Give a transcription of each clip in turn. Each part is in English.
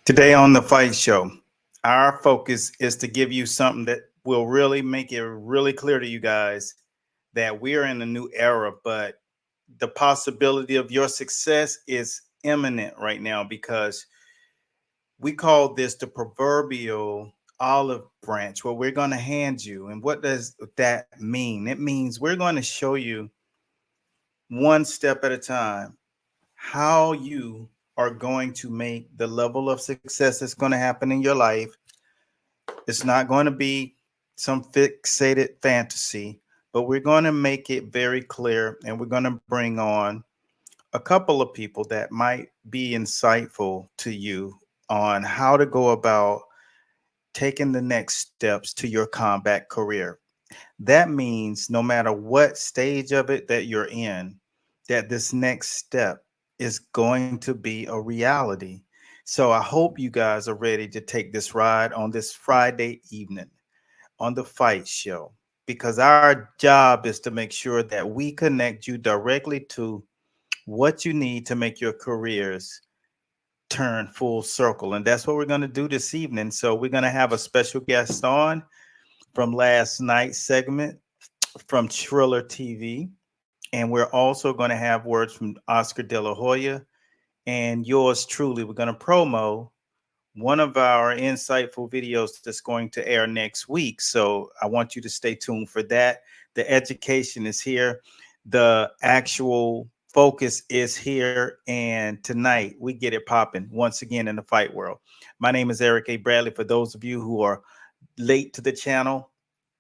Today on the Fight Show, our focus is to give you something that will really make it really clear to you guys that we are in a new era, but the possibility of your success is imminent right now because we call this the proverbial olive branch, where we're going to hand you. And what does that mean? It means we're going to show you one step at a time how you are going to make the level of success that's going to happen in your life. It's not going to be some fixated fantasy, but we're going to make it very clear, and we're going to bring on a couple of people that might be insightful to you on how to go about taking the next steps to your combat career. That means no matter what stage of it that you're in, that this next step is going to be a reality. So I hope you guys are ready to take this ride on this Friday evening on the Fight Show, because our job is to make sure that we connect you directly to what you need to make your careers turn full circle. And that's what we're going to do this evening. So we're going to have a special guest on from last night's segment from Triller TV. And we're also going to have words from Oscar De La Hoya and yours truly. We're going to promo one of our insightful videos that's going to air next week. So I want you to stay tuned for that. The education is here. The actual focus is here. And tonight we get it popping once again in the fight world. My name is Eric A. Bradley. For those of you who are late to the channel,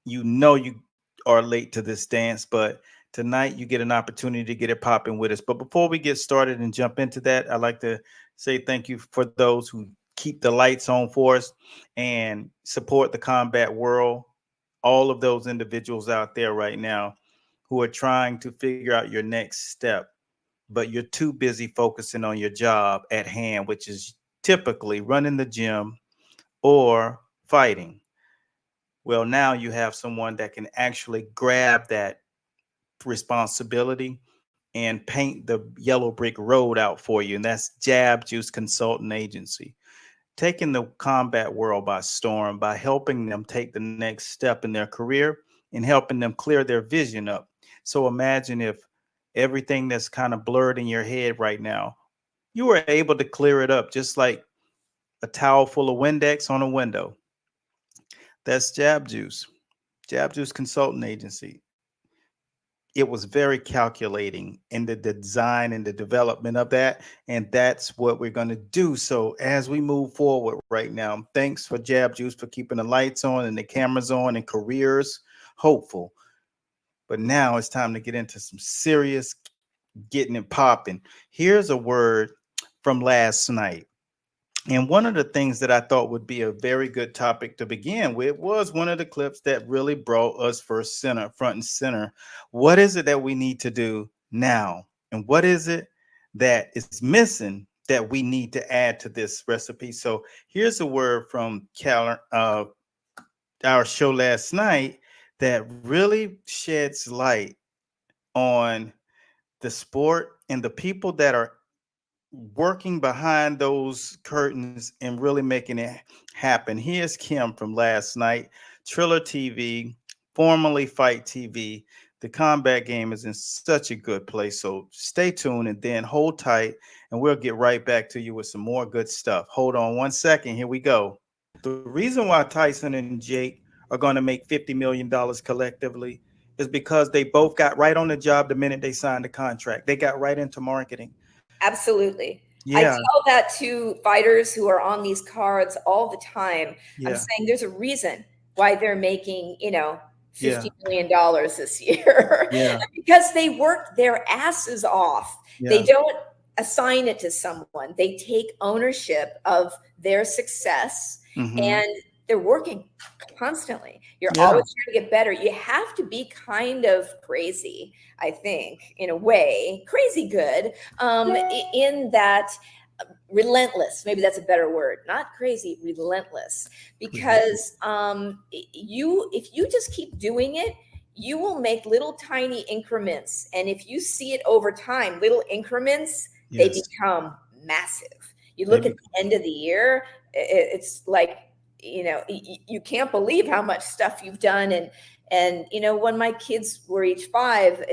you know you are late to this dance, but tonight you get an opportunity to get it popping with us. But before we get started and jump into that, I'd like to say thank you for those who keep the lights on for us and support the combat world. All of those individuals out there right now who are trying to figure out your next step, but you're too busy focusing on your job at hand, which is typically running the gym or fighting. Well, now you have someone that can actually grab that responsibility and paint the yellow brick road out for you. And that's Jab Juice Consulting Agency, taking the combat world by storm by helping them take the next step in their career and helping them clear their vision up. So imagine if everything that's kind of blurred in your head right now, you were able to clear it up just like a towel full of Windex on a window. That's Jab Juice. Jab Juice Consulting Agency. It was very calculating in the design and the development of that. And that's what we're going to do. So as we move forward right now, thanks for Jab Juice for keeping the lights on and the cameras on and careers hopeful. But now it's time to get into some serious getting it popping. Here's a word from last night. And one of the things that I thought would be a very good topic to begin with was one of the clips that really brought us front and center. What is it that we need to do now? And what is it that is missing that we need to add to this recipe? So here's a word from our show last night that really sheds light on the sport and the people that are working behind those curtains and really making it happen. Here's Kim from last night, Triller TV, formerly Fight TV. The combat game is in such a good place. So stay tuned and then hold tight, and we'll get right back to you with some more good stuff. Hold on one second. Here we go. The reason why Tyson and Jake are going to make $50 million collectively is because they both got right on the job the minute they signed the contract. They got right into marketing. Absolutely. I Yeah. tell that to fighters who are on these cards all the time. I'm Yeah. saying there's a reason why they're making, Yeah. $50 million this year Yeah. because they worked their asses off. They Yeah. don't assign it to someone. They take ownership of their success Hmm. and they're working constantly. You're Yeah. always trying to get better. You have to be kind of crazy, I think, in a way, crazy good, in that relentless, maybe that's a better word, not crazy, relentless, because if you just keep doing it, you will make little tiny increments, and if you see it over time, little increments, they Yes. become massive. You They look at the end of the year, it's like, you can't believe how much stuff you've done. And when my kids were each 5,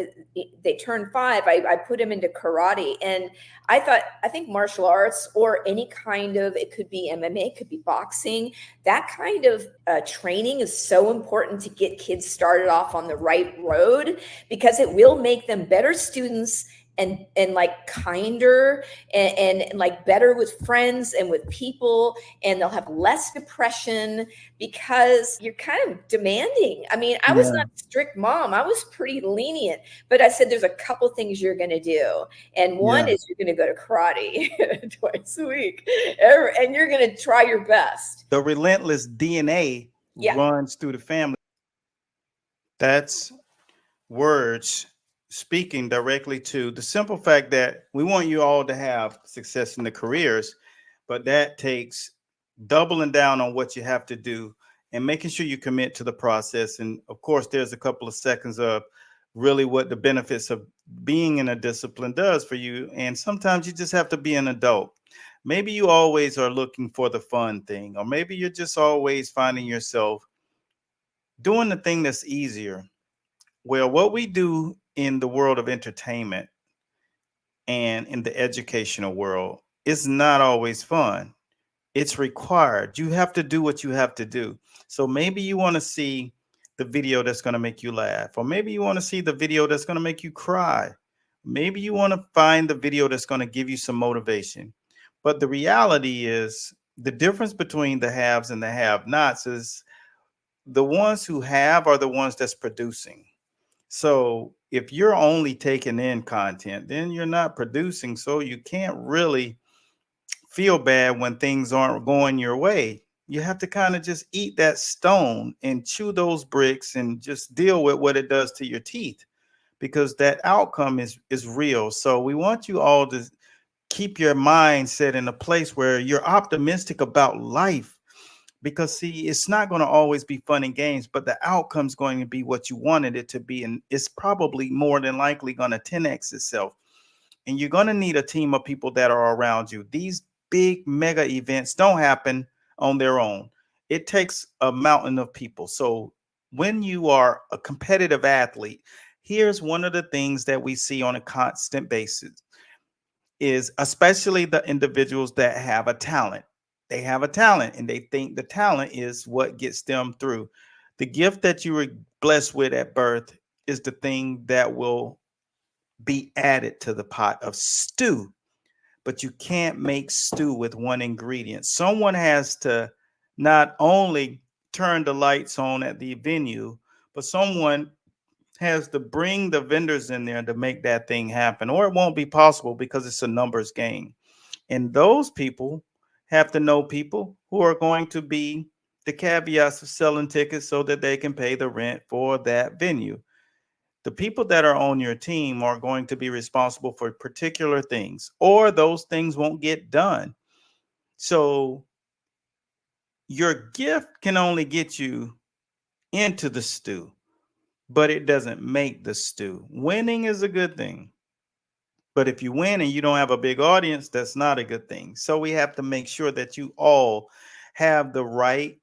they turned 5, I put them into karate. And I think martial arts, or any kind of, it could be MMA, it could be boxing, that kind of training is so important to get kids started off on the right road, because it will make them better students, and like kinder, and like better with friends and with people, and they'll have less depression, because you're kind of demanding. I mean, I was Yeah. not a strict mom, I was pretty lenient, but I said there's a couple things you're going to do, and one Yeah. is you're going to go to karate twice a week, and you're going to try your best. The relentless DNA Yeah. runs through the family. That's words speaking directly to the simple fact that we want you all to have success in the careers, but that takes doubling down on what you have to do and making sure you commit to the process. And of course, there's a couple of seconds of really what the benefits of being in a discipline does for you. And sometimes you just have to be an adult. Maybe you always are looking for the fun thing, or maybe you're just always finding yourself doing the thing that's easier. Well, what we do in the world of entertainment and in the educational world is not always fun. It's required. You have to do what you have to do. So maybe you want to see the video that's going to make you laugh, or maybe you want to see the video that's going to make you cry. Maybe you want to find the video that's going to give you some motivation. But the reality is, the difference between the haves and the have-nots is the ones who have are the ones that's producing. So if you're only taking in content, then you're not producing. So you can't really feel bad when things aren't going your way. You have to kind of just eat that stone and chew those bricks and just deal with what it does to your teeth, because that outcome is real. So we want you all to keep your mindset in a place where you're optimistic about life, because see, it's not going to always be fun and games, but the outcome's going to be what you wanted it to be, and it's probably more than likely going to 10x itself. And you're going to need a team of people that are around you. These big mega events don't happen on their own. It takes a mountain of people. So when you are a competitive athlete, here's one of the things that we see on a constant basis is, especially the individuals that have a talent. They have a talent and they think the talent is what gets them through. The gift that you were blessed with at birth is the thing that will be added to the pot of stew. But you can't make stew with one ingredient. Someone has to not only turn the lights on at the venue, but someone has to bring the vendors in there to make that thing happen, or it won't be possible because it's a numbers game. And those people have to know people who are going to be the caveats of selling tickets so that they can pay the rent for that venue. The people that are on your team are going to be responsible for particular things, or those things won't get done. So your gift can only get you into the stew, but it doesn't make the stew. Winning is a good thing. But if you win and you don't have a big audience, that's not a good thing. So we have to make sure that you all have the right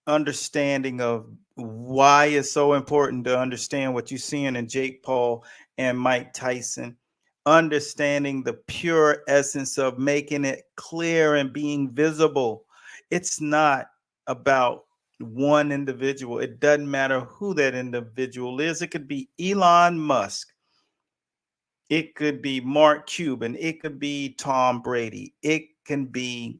understanding of why it's so important to understand what you're seeing in Jake Paul and Mike Tyson, understanding the pure essence of making it clear and being visible. It's not about one individual. It doesn't matter who that individual is. It could be Elon Musk. It could be Mark Cuban. It could be Tom Brady. It can be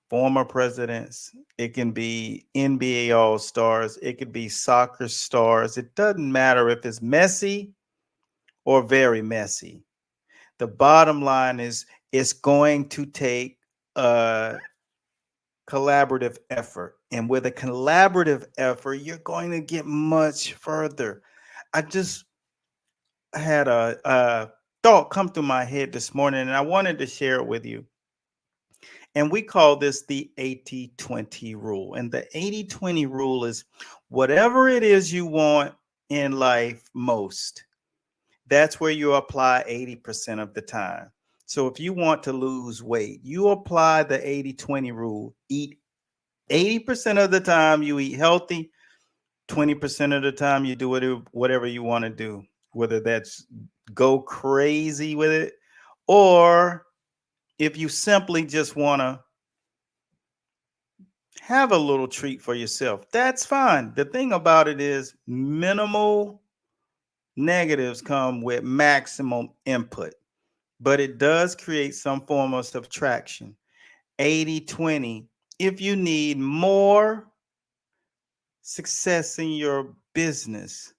former presidents. It can be NBA All Stars. It could be soccer stars. It doesn't matter if it's messy or very messy. The bottom line is, it's going to take a collaborative effort. And with a collaborative effort, you're going to get much further. I just had a thought come through my head this morning, and I wanted to share it with you. And we call this the 80-20 rule. And the 80-20 rule is, whatever it is you want in life most, that's where you apply 80% of the time. So if you want to lose weight, you apply the 80-20 rule. Eat 80% of the time you eat healthy, 20% of the time you do whatever you want to do, whether that's go crazy with it, or if you simply just want to have a little treat for yourself, that's fine. The thing about it is minimal negatives come with maximum input, but it does create some form of subtraction. 80-20. If you need more success in your business,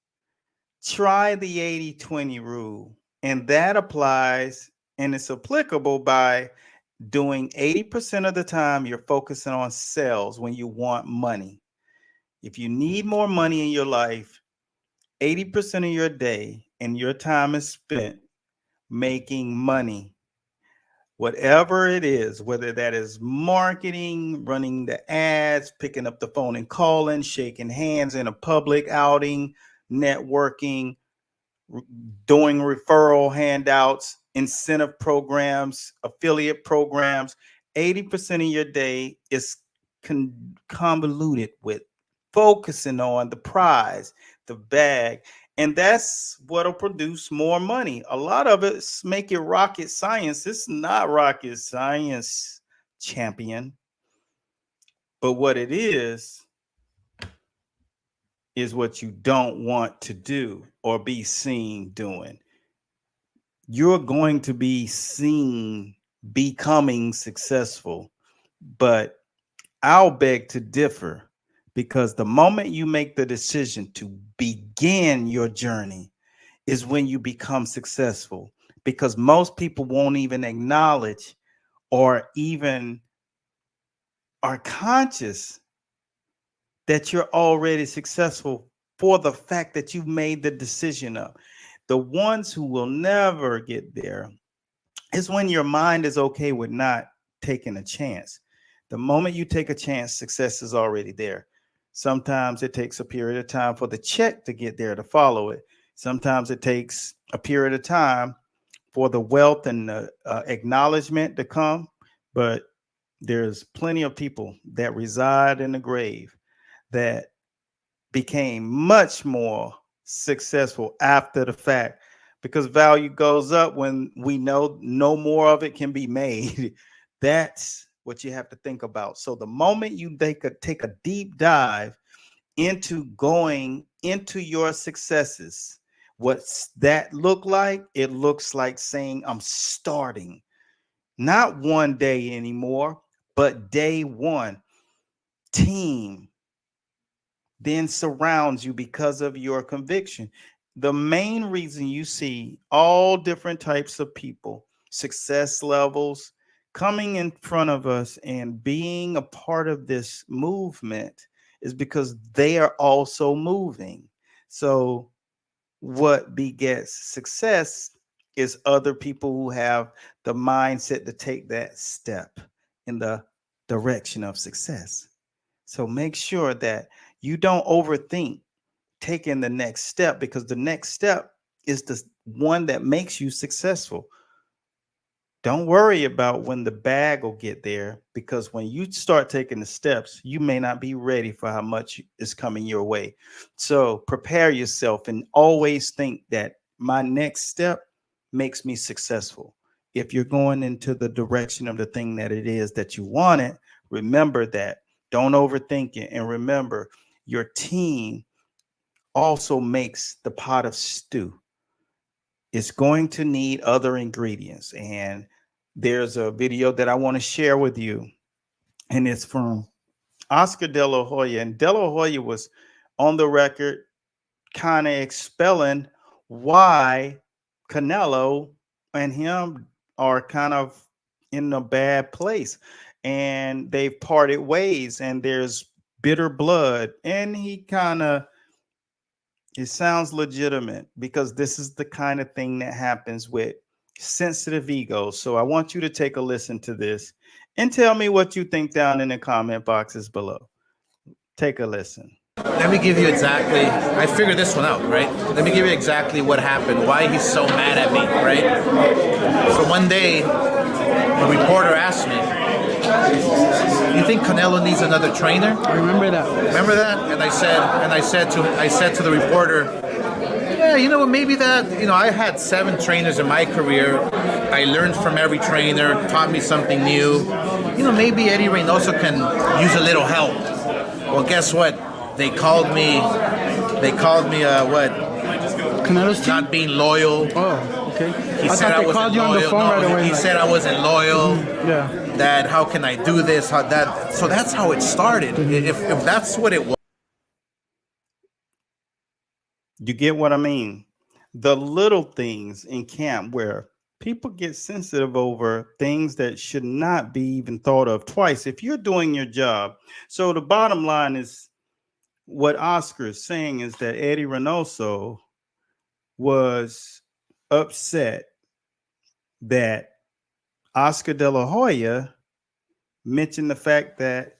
try the 80-20 rule. And that applies and it's applicable by doing 80% of the time you're focusing on sales when you want money. If you need more money in your life, 80% of your day and your time is spent making money. Whatever it is, whether that is marketing, running the ads, picking up the phone and calling, shaking hands in a public outing, networking, doing referral handouts, incentive programs, affiliate programs, 80% of your day is convoluted with focusing on the prize, the bag. And that's what'll produce more money. A lot of it's make it rocket science. It's not rocket science, champion. But what it is what you don't want to do or be seen doing. You're going to be seen becoming successful, but I'll beg to differ, because the moment you make the decision to begin your journey is when you become successful, because most people won't even acknowledge or even are conscious that you're already successful for the fact that you've made the decision of. The ones who will never get there is when your mind is okay with not taking a chance. The moment you take a chance, success is already there. Sometimes it takes a period of time for the check to get there to follow it. Sometimes it takes a period of time for the wealth and the acknowledgement to come. But there's plenty of people that reside in the grave that became much more successful after the fact, because value goes up when we know no more of it can be made. That's what you have to think about. So the moment you take a deep dive into going into your successes, what's that look like? It looks like saying, I'm starting, not one day anymore, but day one. Team then surrounds you because of your conviction. The main reason you see all different types of people, success levels, coming in front of us and being a part of this movement is because they are also moving. So what begets success is other people who have the mindset to take that step in the direction of success. So make sure that you don't overthink taking the next step, because the next step is the one that makes you successful. Don't worry about when the bag will get there, because when you start taking the steps, you may not be ready for how much is coming your way. So prepare yourself and always think that my next step makes me successful. If you're going into the direction of the thing that it is that you wanted, remember that. Don't overthink it. And remember, your team also makes the pot of stew. It's going to need other ingredients. And there's a video that I want to share with you, and it's from Oscar De La Hoya. And De La Hoya was on the record kind of expelling why Canelo and him are kind of in a bad place. And they've parted ways, and there's bitter blood. And he kind of, it sounds legitimate, because this is the kind of thing that happens with sensitive egos. So I want you to take a listen to this and tell me what you think down in the comment boxes below. Take a listen. Let me give you exactly, I figured this one out, right? Let me give you exactly what happened, why he's so mad at me, right? So one day, a reporter asked me, you think Canelo needs another trainer? I remember that. Remember that? And I said to the reporter, yeah, you know, maybe that, you know, I had 7 trainers in my career. I learned from every trainer, taught me something new. You know, maybe Eddie Reynoso can use a little help. Well, guess what? They called me what? Canelo's team? Not being loyal. Oh, okay. He I said thought I they wasn't called you on the loyal. phone No, right away. he like, said I wasn't loyal. yeah. That how can I do this? How that? So that's how it started. If that's what it was. You get what I mean? The little things in camp where people get sensitive over things that should not be even thought of twice. If you're doing your job. So the bottom line is what Oscar is saying is that Eddie Reynoso was upset that Oscar De La Hoya mentioned the fact that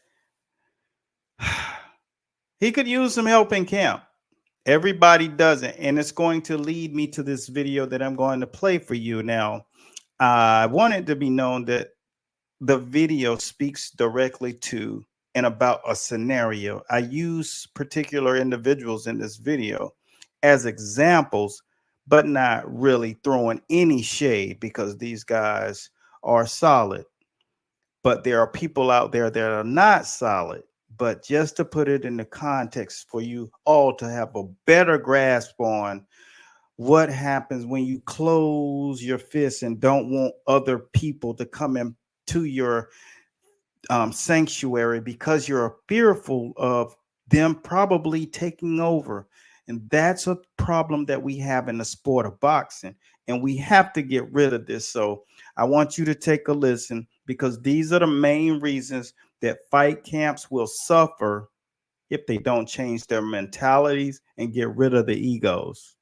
he could use some help in camp. Everybody doesn't. And it's going to lead me to this video that I'm going to play for you now. I want it to be known that the video speaks directly to and about a scenario. I use particular individuals in this video as examples, but not really throwing any shade because these guys are solid. But there are people out there that are not solid. But just to put it in the context for you all to have a better grasp on what happens when you close your fists and don't want other people to come into your sanctuary because you're fearful of them probably taking over. And that's a problem that we have in the sport of boxing. And we have to get rid of this. So I want you to take a listen because these are the main reasons that fight camps will suffer if they don't change their mentalities and get rid of the egos.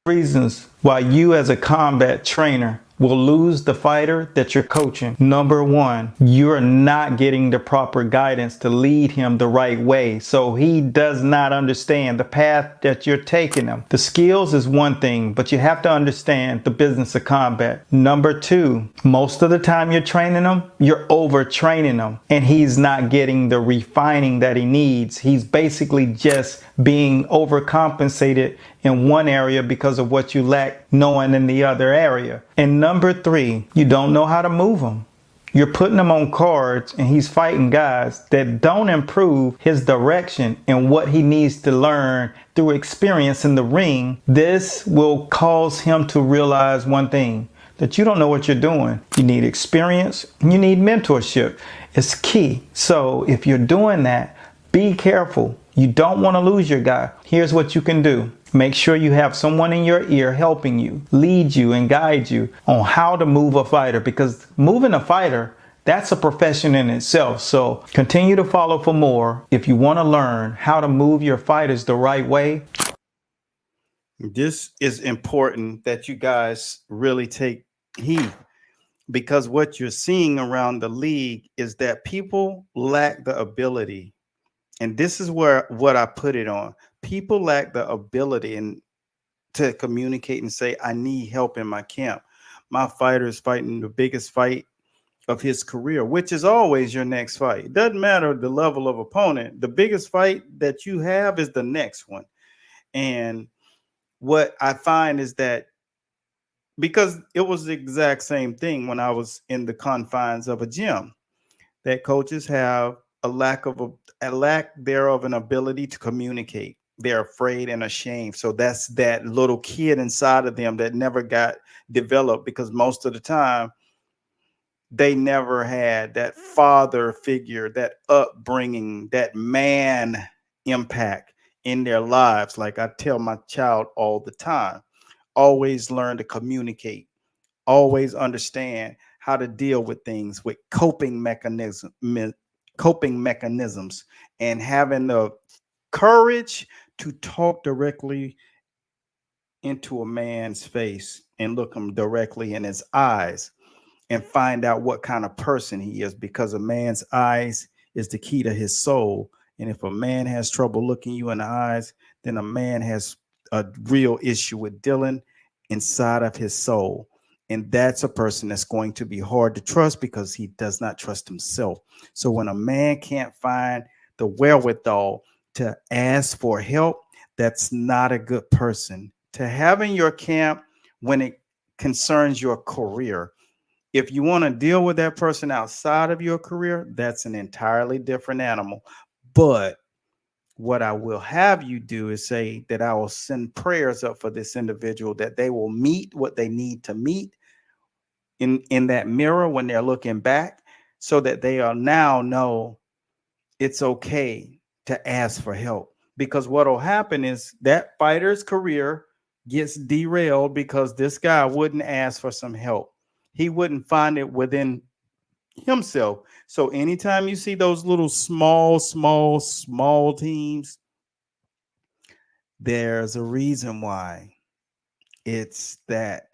Reasons why you as a combat trainer will lose the fighter that you're coaching. Number one, you're not getting the proper guidance to lead him the right way. So he does not understand the path that you're taking him. The skills is one thing, but you have to understand the business of combat. Number two, most of the time you're training him, you're overtraining him and he's not getting the refining that he needs. He's basically just being overcompensated in one area because of what you lack knowing in the other area. And number three, you don't know how to move him. You're putting him on cards and he's fighting guys that don't improve his direction and what he needs to learn through experience in the ring. This will cause him to realize one thing, that you don't know what you're doing. You need experience and you need mentorship. It's key. So if you're doing that, be careful. You don't want to lose your guy. Here's what you can do. Make sure you have someone in your ear helping you, lead you and guide you on how to move a fighter, because moving a fighter, that's a profession in itself. So continue to follow for more if you want to learn how to move your fighters the right way. This is important that you guys really take heed, because what you're seeing around the league is that people lack the ability. And this is where what I put it on. People lack the ability to communicate and say, I need help in my camp. My fighter is fighting the biggest fight of his career, which is always your next fight. It doesn't matter the level of opponent. The biggest fight that you have is the next one. And what I find is that, because it was the exact same thing when I was in the confines of a gym, that coaches have a lack thereof an ability to communicate. They're afraid and ashamed. So that's that little kid inside of them that never got developed, because most of the time they never had that father figure, that upbringing, that man impact in their lives. Like I tell my child all the time, always learn to communicate, always understand how to deal with things with coping mechanisms, and having the courage to talk directly into a man's face and look him directly in his eyes and find out what kind of person he is, because a man's eyes is the key to his soul. And if a man has trouble looking you in the eyes, then a man has a real issue with dealing inside of his soul. And that's a person that's going to be hard to trust because he does not trust himself. So when a man can't find the wherewithal to ask for help, that's not a good person to have in your camp when it concerns your career. If you want to deal with that person outside of your career, that's an entirely different animal. But what I will have you do is say that I will send prayers up for this individual, that they will meet what they need to meet in that mirror when they're looking back, so that they are now know it's okay to ask for help. Because what will happen is that fighter's career gets derailed because this guy wouldn't ask for some help. He wouldn't find it within himself. So anytime you see those little small teams, there's a reason why. It's that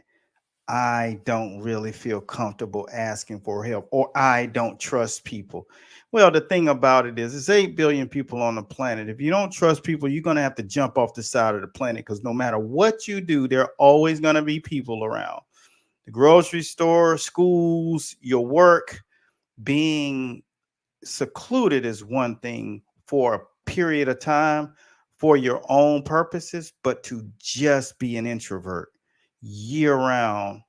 I don't really feel comfortable asking for help, or I don't trust people. Well, the thing about it is, it's 8 billion people on the planet. If you don't trust people, you're going to have to jump off the side of the planet, because no matter what you do, there are always going to be people around. The grocery store, schools, your work. Being secluded is one thing for a period of time for your own purposes, but to just be an introvert year round,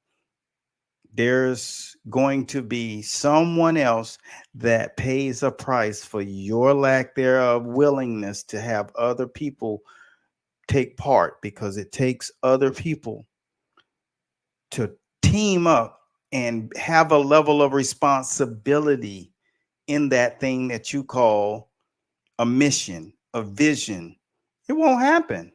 there's going to be someone else that pays a price for your lack thereof willingness to have other people take part, because it takes other people to team up and have a level of responsibility in that thing that you call a mission, a vision. It won't happen.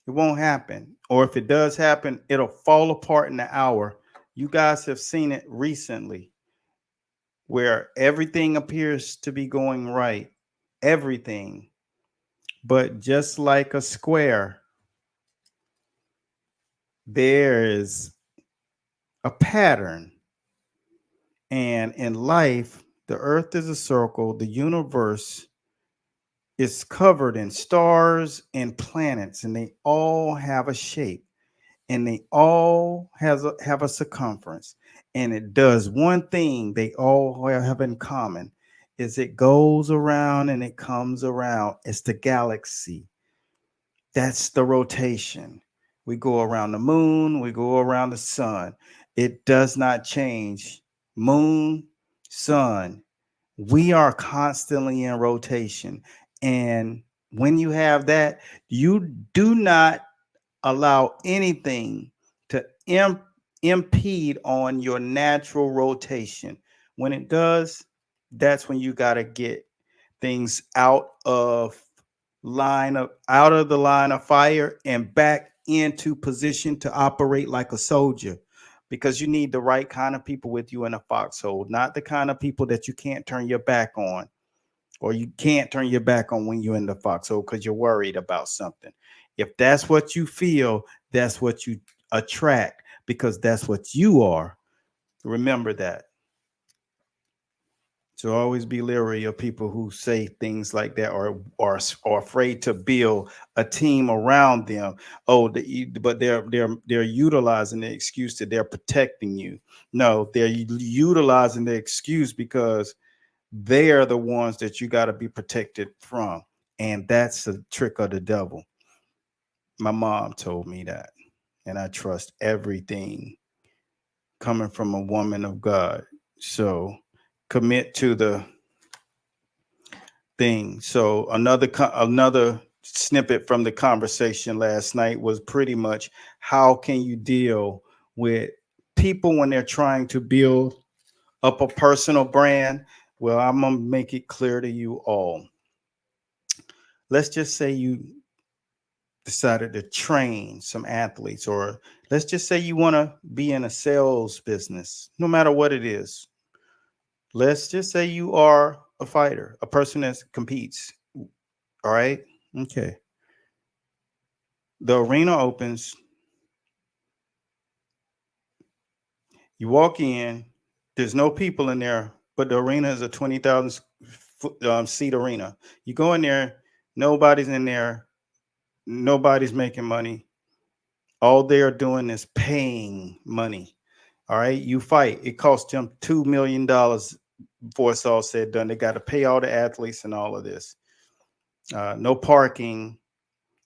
It won't happen. Or if it does happen, it'll fall apart in an hour. You guys have seen it recently, where everything appears to be going right. Everything. But just like a square, there is a pattern. And in life, the earth is a circle, the universe is covered in stars and planets, and they all have a shape, and they all have a circumference. And it does one thing they all have in common, is it goes around and it comes around. It's the galaxy. That's the rotation. We go around the moon, we go around the sun. It does not change. Moon, sun, we are constantly in rotation. And when you have that, you do not allow anything to impede on your natural rotation. When it does, that's when you got to get things out of the line of fire and back into position to operate like a soldier, because you need the right kind of people with you in a foxhole, not the kind of people that you can't turn your back on, or you can't turn your back on when you're in the foxhole because you're worried about something. If that's what you feel, that's what you attract, because that's what you are. Remember that. So always be leery of people who say things like that, or are afraid to build a team around them. Oh, but they're utilizing the excuse that they're protecting you. No, they're utilizing the excuse because they are the ones that you got to be protected from, and that's the trick of the devil. My mom told me that, and I trust everything coming from a woman of God. So commit to the thing. So another snippet from the conversation last night was pretty much, how can you deal with people when they're trying to build up a personal brand? Well, I'm gonna make it clear to you all. Let's just say you decided to train some athletes, or let's just say you want to be in a sales business, no matter what it is. Let's just say you are a fighter, a person that competes. All right. Okay. The arena opens. You walk in, there's no people in there, but the arena is a 20,000 seat arena. You go in there, nobody's in there, nobody's making money. All they are doing is paying money. All right, you fight. It cost them $2 million before it's all said and done. They got to pay all the athletes and all of this. No parking.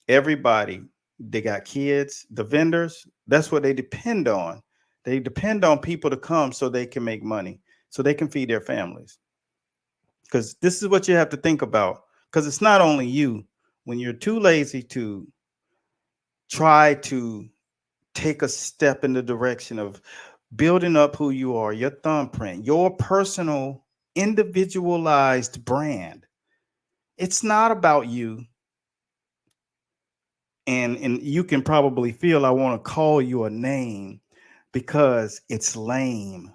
Everybody. They got kids, the vendors. That's what they depend on. They depend on people to come so they can make money, so they can feed their families. Because this is what you have to think about. Because it's not only you. When you're too lazy to try to take a step in the direction of building up who you are, your thumbprint, your personal, individualized brand. It's not about you. And you can probably feel I want to call you a name because it's lame.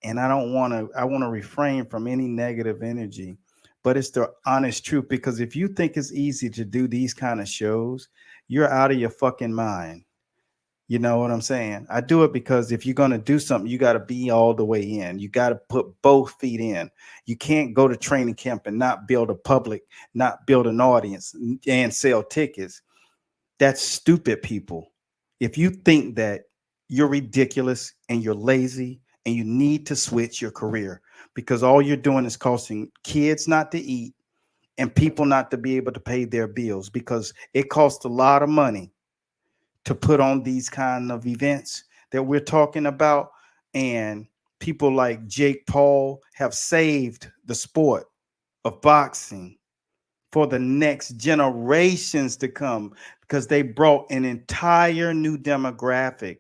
And I want to refrain from any negative energy. But it's the honest truth, because if you think it's easy to do these kind of shows, you're out of your fucking mind. You know what I'm saying? I do it because if you're going to do something, you got to be all the way in. You got to put both feet in. You can't go to training camp and not build a public, not build an audience and sell tickets. That's stupid, people. If you think that, you're ridiculous and you're lazy and you need to switch your career, because all you're doing is costing kids not to eat and people not to be able to pay their bills, because it costs a lot of money to put on these kind of events that we're talking about. And people like Jake Paul have saved the sport of boxing for the next generations to come, because they brought an entire new demographic.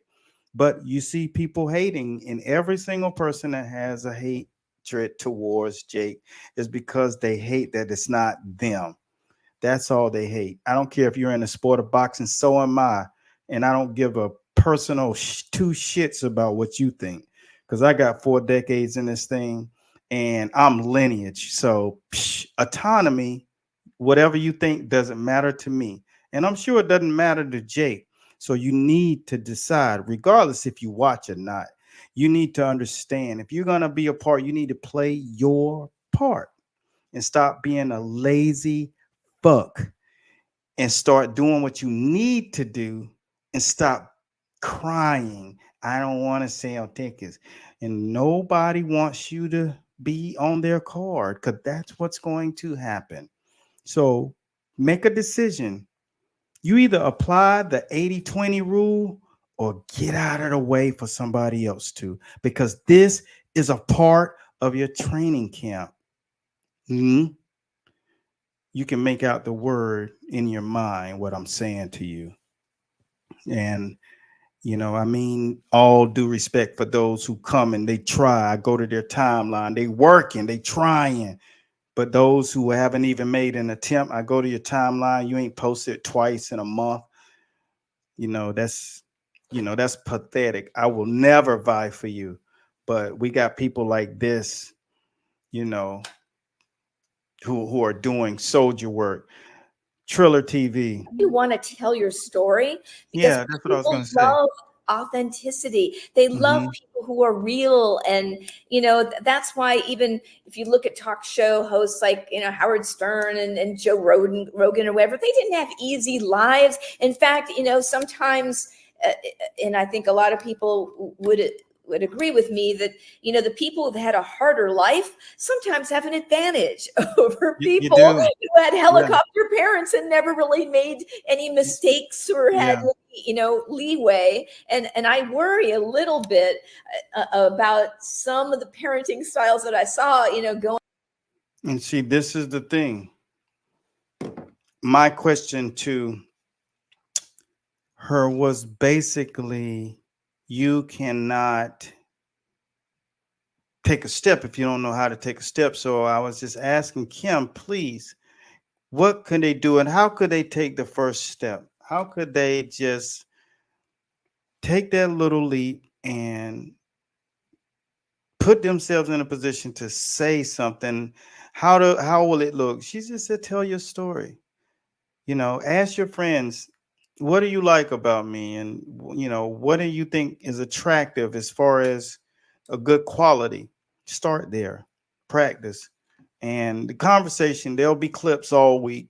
But you see people hating, and every single person that has a hatred towards Jake is because they hate that it's not them. That's all they hate. I don't care if you're in the sport of boxing, so am I. And I don't give a personal two shits about what you think, because I got 4 decades in this thing and I'm lineage. So autonomy, whatever you think doesn't matter to me. And I'm sure it doesn't matter to Jake. So you need to decide, regardless if you watch or not, you need to understand, if you're going to be a part, you need to play your part and stop being a lazy fuck and start doing what you need to do and stop crying. I don't want to sell tickets. And nobody wants you to be on their card, because that's what's going to happen. So make a decision. You either apply the 80-20 rule or get out of the way for somebody else to, because this is a part of your training camp. You can make out the word in your mind, what I'm saying to you. And, you know, I mean, all due respect for those who come and they try. I go to their timeline. They working, they trying. But those who haven't even made an attempt, I go to your timeline. You ain't posted twice in a month. That's pathetic. I will never vie for you. But we got people like this, who are doing soldier work. Triller TV. You want to tell your story. Yeah, that's what I was going to say. Love authenticity. They love people who are real. And, that's why even if you look at talk show hosts like, Howard Stern and Joe Rogan or whatever, they didn't have easy lives. In fact, sometimes, and I think a lot of people would agree with me that, the people who've had a harder life sometimes have an advantage over people who had helicopter parents and never really made any mistakes or had, leeway. And I worry a little bit about some of the parenting styles that I saw, going. And see, this is the thing. My question to her was basically, you cannot take a step if you don't know how to take a step. So I was just asking Kim, please, what can they do and how could they take the first step? How could they just take that little leap and put themselves in a position to say something? How will it look? She just said, tell your story. Ask your friends, what do you like about me? And, what do you think is attractive as far as a good quality? Start there, practice. And the conversation, there'll be clips all week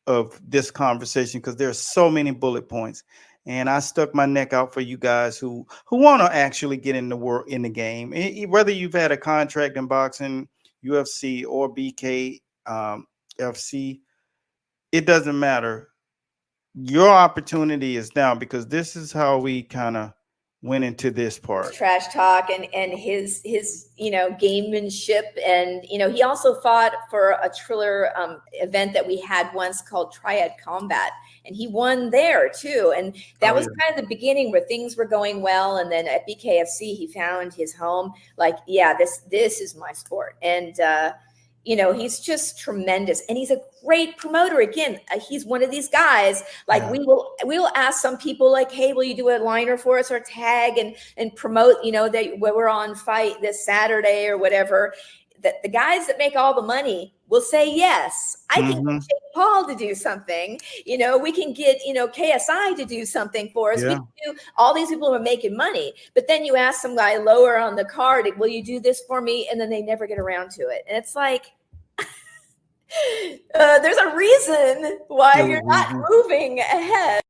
of this conversation because there's so many bullet points. And I stuck my neck out for you guys who want to actually get in the world in the game. Whether you've had a contract in boxing, UFC, or BK FC, it doesn't matter. Your opportunity is now, because this is how we kind of went into this part. Trash talk and his gamemanship, and he also fought for a Triller event that we had once called Triad Combat, and he won there too, and that was kind of the beginning where things were going well. And then at BKFC he found his home, like, yeah, this is my sport. And he's just tremendous, and he's a great promoter. Again, he's one of these guys. Like, we will ask some people, like, hey, will you do a liner for us or tag and promote? That we're on Fight this Saturday or whatever. That the guys that make all the money will say yes. I can get Jake Paul to do something. We can get KSI to do something for us. We can do all these people who are making money. But then you ask some guy lower on the card, will you do this for me? And then they never get around to it. And it's like, there's a reason why you're not moving ahead.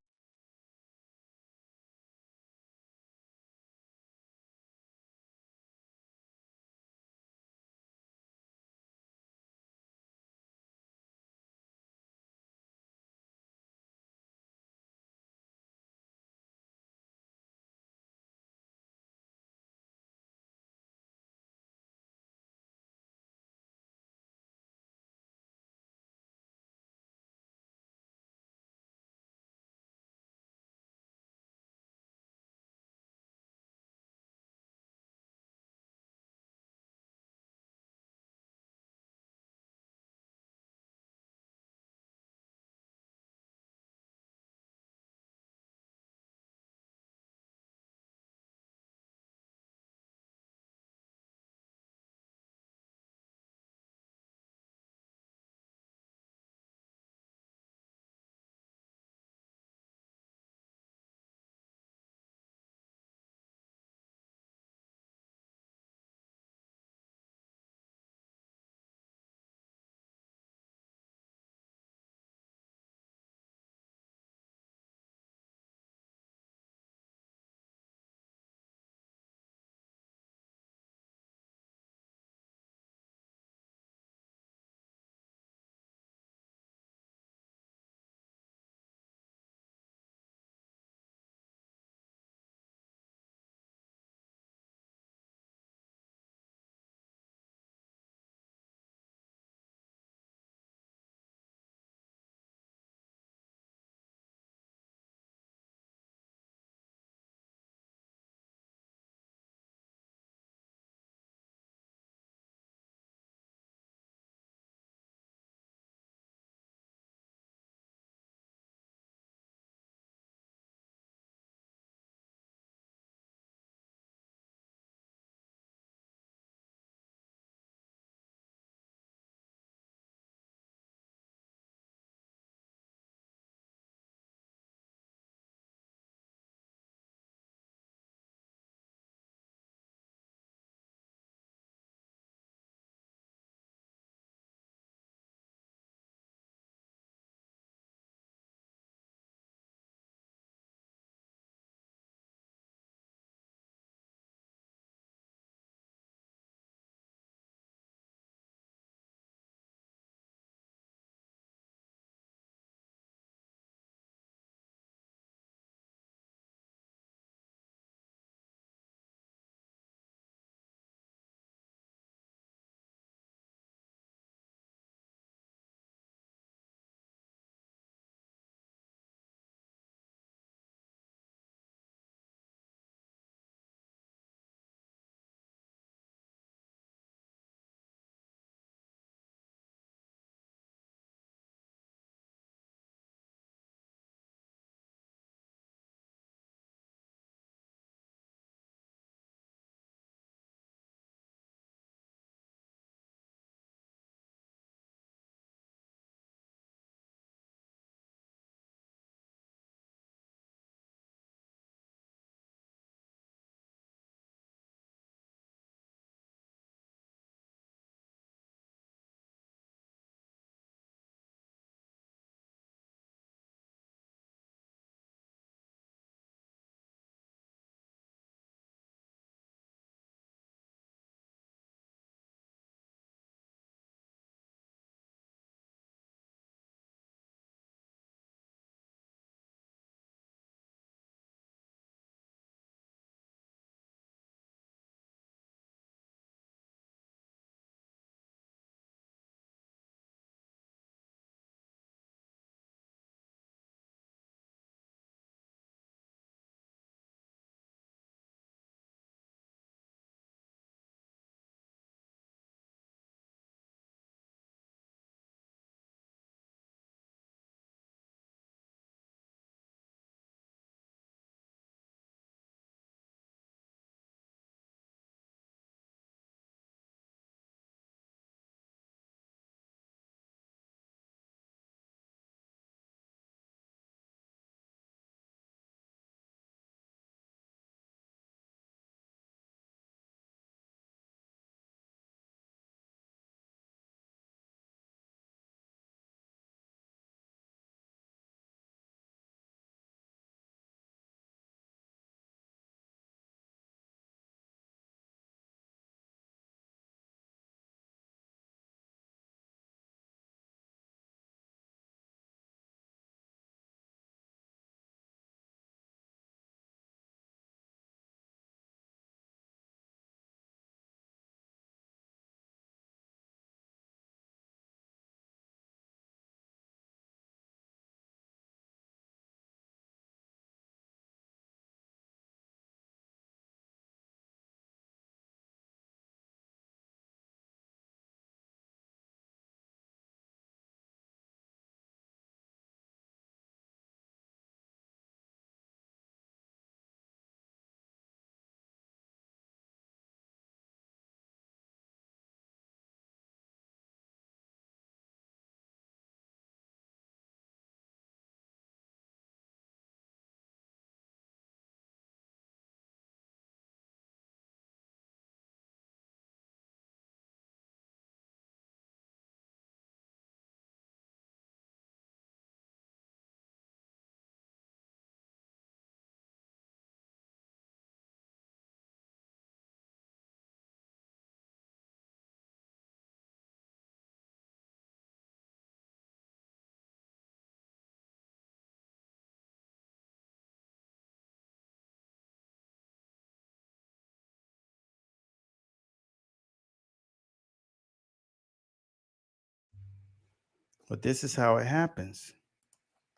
But this is how it happens.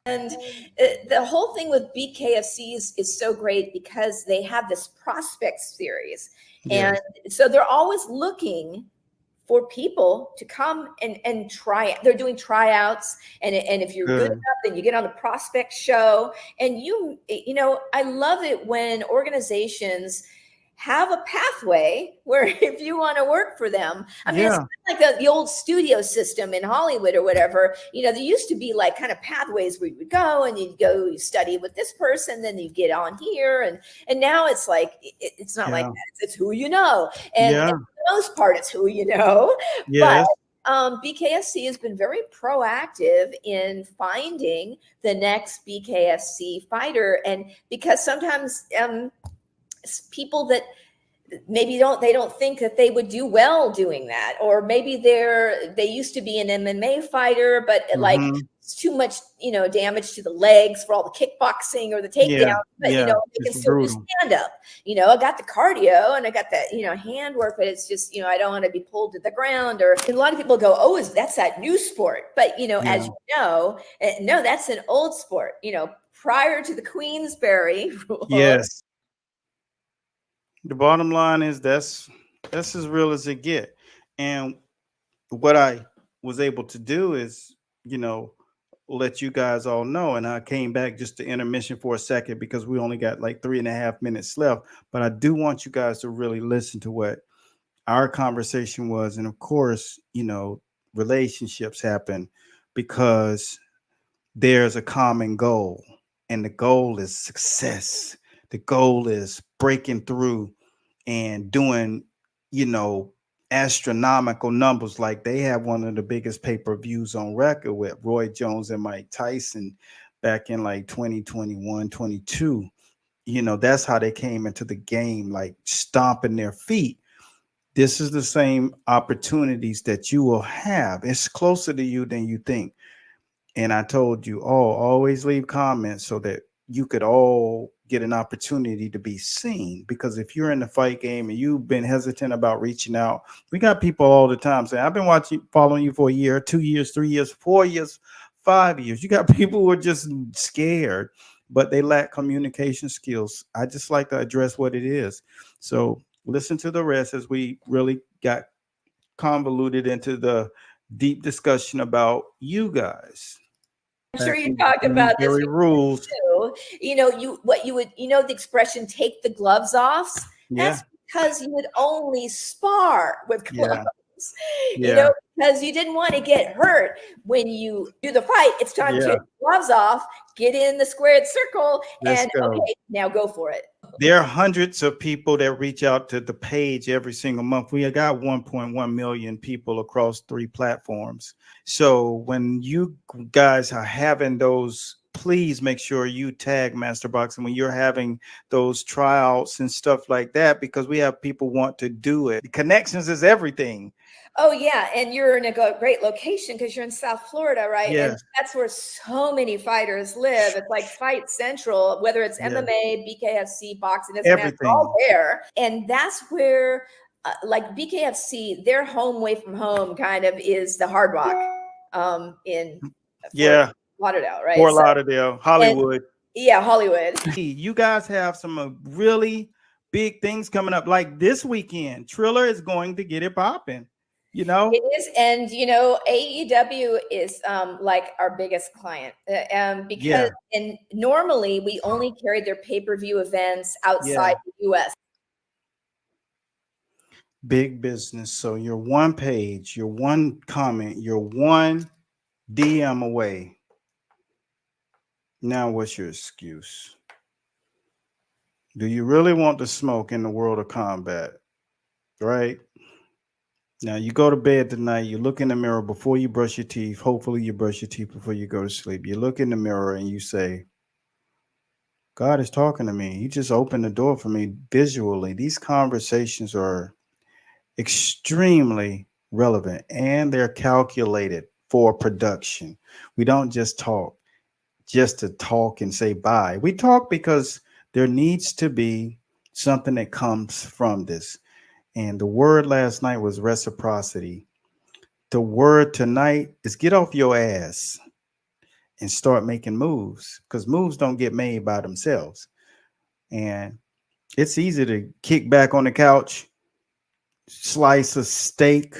And the whole thing with BKFC is so great because they have this prospect series. Yes. And so they're always looking for people to come and try it. They're doing tryouts. And if you're good enough, then you get on the prospect show. And you know, I love it when organizations have a pathway where if you want to work for them, I mean, it's kind of like the old studio system in Hollywood or whatever. You know, there used to be like kind of pathways where you would go and you'd go, you study with this person, then you get on here. And now it's like, it's not like that. It's who you know. And for the most part, it's who you know. Yes. But BKFC has been very proactive in finding the next BKFC fighter. And because sometimes, people that maybe they don't think that they would do well doing that, or maybe they used to be an MMA fighter, but like it's too much, you know, damage to the legs for all the kickboxing or the takedown. But you know, they can still do stand up. You know, I got the cardio and I got that, you know, handwork, but it's just, you know, I don't want to be pulled to the ground. Or a lot of people go, oh, that's that new sport. But you know, as you know, no, that's an old sport. You know, prior to the Queensberry rule. Yes. The bottom line is that's as real as it get. And what I was able to do is, you know, let you guys all know. And I came back just to intermission for a second because we only got like 3.5 minutes left. But I do want you guys to really listen to what our conversation was. And of course, you know, relationships happen because there's a common goal, and the goal is success. The goal is breaking through and doing, you know, astronomical numbers. Like they have one of the biggest pay-per-views on record with Roy Jones and Mike Tyson back in like 2021, 22. You know, that's how they came into the game, like stomping their feet. This is the same opportunities that you will have. It's closer to you than you think. And I told you, always leave comments so that you could all get an opportunity to be seen. Because if you're in the fight game and you've been hesitant about reaching out, we got people all the time saying, I've been following you for a year, 2 years, 3 years, 4 years, 5 years. You got people who are just scared, but they lack communication skills. I just like to address what it is. So listen to the rest as we really got convoluted into the deep discussion about you guys. I'm sure you talked about this rules too. You know, the expression "take the gloves off." That's because you would only spar with gloves. You know, because you didn't want to get hurt when you do the fight. It's time to take the gloves off, get in the squared circle, and okay, now go for it. There are hundreds of people that reach out to the page every single month. We got 1.1 million people across 3 platforms. So when you guys are having those, please make sure you tag Master Boxing when you're having those tryouts and stuff like that, because we have people want to do it. Connections is everything. Oh yeah, and you're in a great location because you're in South Florida, right? Yes. And that's where so many fighters live. It's like Fight Central, whether it's MMA, BKFC, boxing, it's all there. And that's where, like BKFC, their home away from home kind of is the Hard Rock in Fort Lauderdale, right? Fort Lauderdale, Hollywood. Hollywood. You guys have some really big things coming up. Like this weekend, Triller is going to get it popping. You know, it is. And, you know, AEW is like our biggest client because and normally we only carry their pay-per-view events outside the US. Big business. So you're one page, you're one comment, you're one DM away. Now, what's your excuse? Do you really want the smoke in the world of combat? Right? Now, you go to bed tonight, you look in the mirror before you brush your teeth. Hopefully, you brush your teeth before you go to sleep. You look in the mirror and you say, God is talking to me. He just opened the door for me visually. These conversations are extremely relevant and they're calculated for production. We don't just talk just to talk and say bye. We talk because there needs to be something that comes from this. And the word last night was reciprocity. the word tonight is get off your ass and start making moves, because moves don't get made by themselves. And it's easy to kick back on the couch, slice a steak,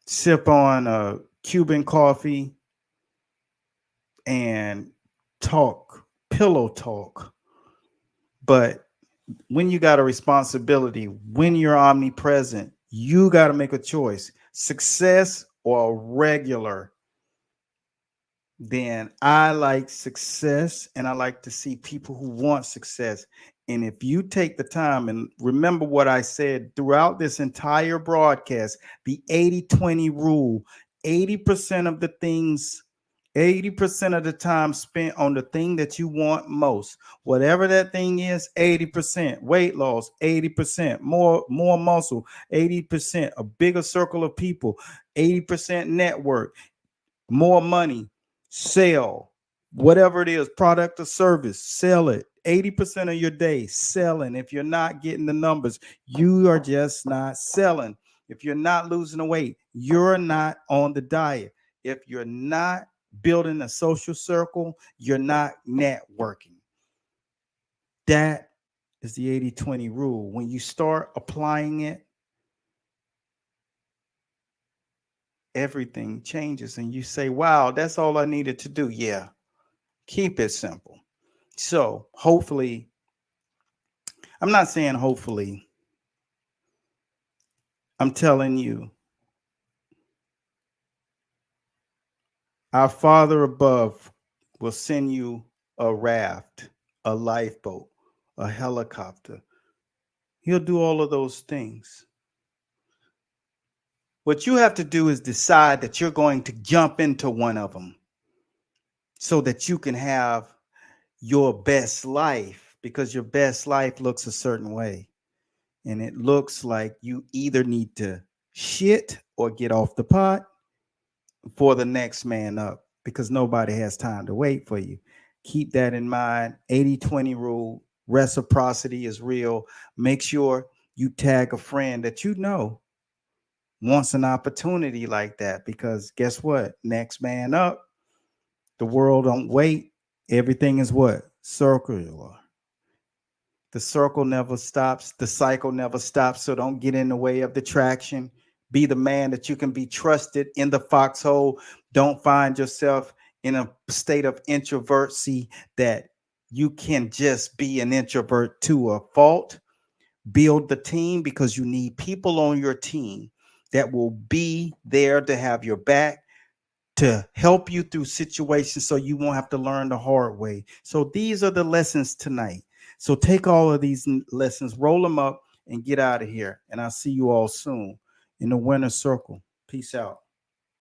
sip on a Cuban coffee, and talk, pillow talk. But when you got a responsibility, when you're omnipresent, you got to make a choice, success or regular. Then I like success, and I like to see people who want success. And if you take the time and remember what I said throughout this entire broadcast, the 80-20 rule, 80% of the things, 80% of the time spent on the thing that you want most, whatever that thing is, 80%, weight loss, 80%, more muscle, 80%, a bigger circle of people, 80% network, more money, sell, whatever it is, product or service, sell it. 80% of your day selling. If you're not getting the numbers, you are just not selling. If you're not losing the weight, you're not on the diet. If you're not building a social circle, you're not networking. That is the 80-20 rule. When you start applying it, everything changes, and you say, wow, that's all I needed to do. Yeah, keep it simple. So hopefully, I'm not saying hopefully, I'm telling you, our Father above will send you a raft, a lifeboat, a helicopter. He'll do all of those things. What you have to do is decide that you're going to jump into one of them so that you can have your best life, because your best life looks a certain way. And it looks like you either need to shit or get off the pot for the next man up, because nobody has time to wait for you. Keep that in mind. 80-20 rule. Reciprocity is real. Make sure you tag a friend that you know wants an opportunity like that, because guess what? Next man up. The world don't wait. Everything is what? Circular. The circle never stops. The cycle never stops. So don't get in the way of the traction. Be the man that you can be trusted in the foxhole. Don't find yourself in a state of introvercy that you can just be an introvert to a fault. Build the team, because you need people on your team that will be there to have your back, to help you through situations so you won't have to learn the hard way. So these are the lessons tonight. So take all of these lessons, roll them up, and get out of here. And I'll see you all soon in the winner circle. Peace out.